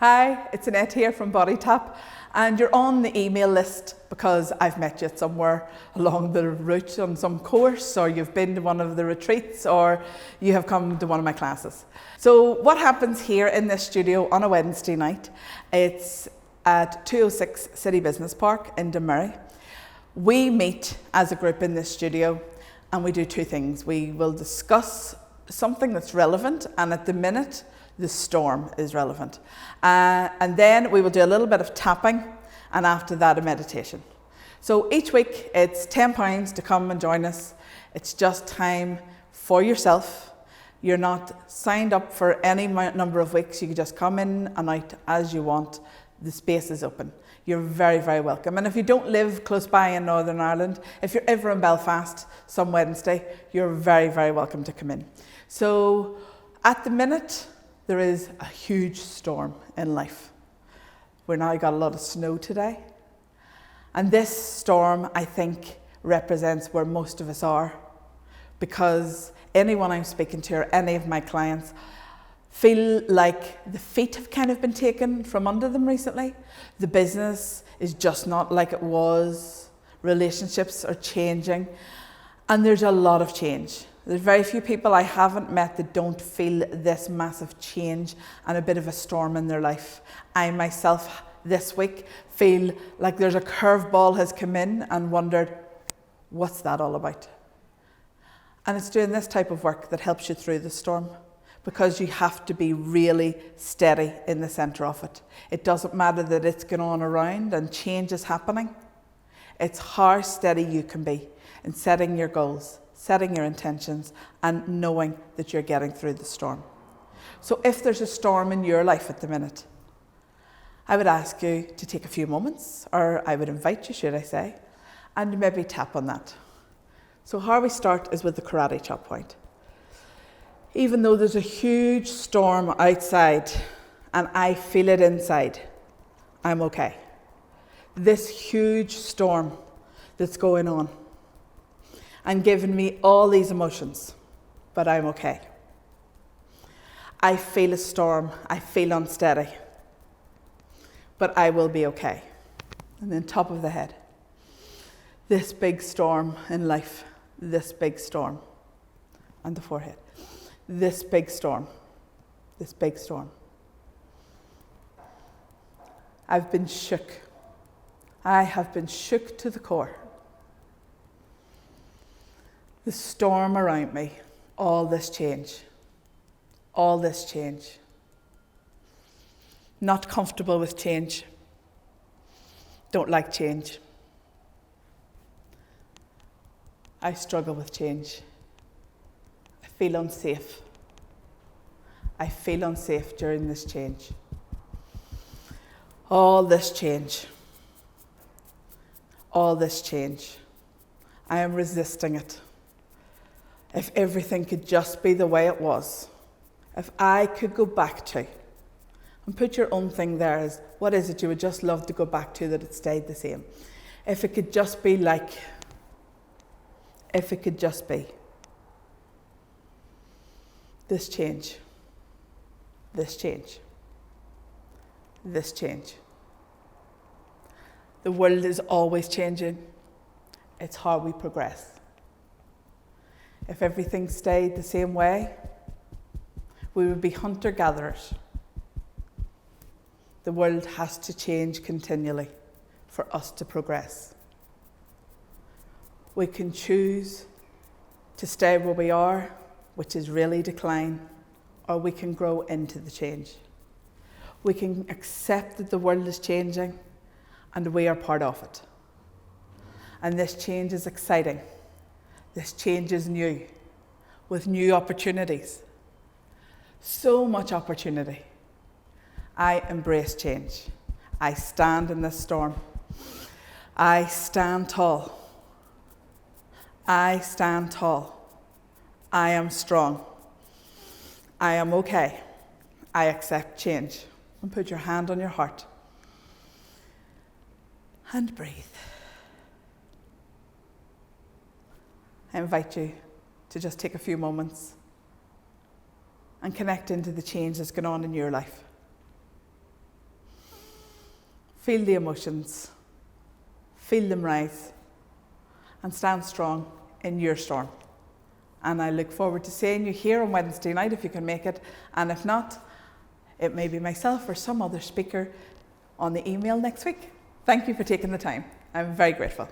Hi, it's Annette here from BodyTap, and you're on the email list because I've met you somewhere along the route on some course, or you've been to one of the retreats, or you have come to one of my classes. So what happens here in this studio on a Wednesday night, it's at 206 City Business Park in Dunmurry. We meet as a group in this studio and we do two things. We will discuss something that's relevant, and at the minute, the storm is relevant. And then we will do a little bit of tapping, and after that a meditation. So each week it's £10 to come and join us. It's just time for yourself. You're not signed up for any number of weeks. You can just come in and out as you want. The space is open. You're very, very welcome. And if you don't live close by in Northern Ireland, if you're ever in Belfast some Wednesday, you're very, very welcome to come in. So at the minute, there is a huge storm in life. We've now got a lot of snow today. And this storm, I think, represents where most of us are, because anyone I'm speaking to or any of my clients feel like the feet have kind of been taken from under them recently. The business is just not like it was. Relationships are changing. And there's a lot of change. There's very few people I haven't met that don't feel this massive change and a bit of a storm in their life. I myself this week feel like there's a curveball has come in and wondered, what's that all about? And it's doing this type of work that helps you through the storm, because you have to be really steady in the centre of it. It doesn't matter that it's going on around and change is happening. It's how steady you can be in setting your goals, setting your intentions, and knowing that you're getting through the storm. So if there's a storm in your life at the minute, I would ask you to take a few moments, or I would invite you, should I say, and maybe tap on that. So how we start is with the karate chop point. Even though there's a huge storm outside and I feel it inside, I'm okay. This huge storm that's going on and giving me all these emotions, but I'm okay. I feel a storm, I feel unsteady, but I will be okay. And then top of the head, this big storm in life, this big storm, and the forehead, this big storm, this big storm. I've been shook. I have been shook to the core. The storm around me, all this change, all this change. Not comfortable with change. Don't like change. I struggle with change. I feel unsafe. I feel unsafe during this change. All this change. All this change. I am resisting it. If everything could just be the way it was, if I could go back to, and put your own thing there as, what is it you would just love to go back to that it stayed the same? If it could just be like, if it could just be. This change, this change, this change. The world is always changing. It's how we progress. If everything stayed the same way, we would be hunter-gatherers. The world has to change continually for us to progress. We can choose to stay where we are, which is really decline, or we can grow into the change. We can accept that the world is changing and we are part of it. And this change is exciting. This change is new, with new opportunities. So much opportunity. I embrace change. I stand in this storm. I stand tall. I stand tall. I am strong. I am okay. I accept change. And put your hand on your heart. And breathe. I invite you to just take a few moments and connect into the change that's going on in your life. feel the emotions, feel them rise, and stand strong in your storm. And I look forward to seeing you here on Wednesday night if you can make it, and if not, it may be myself or some other speaker on the email next week. Thank you for taking the time. I'm very grateful.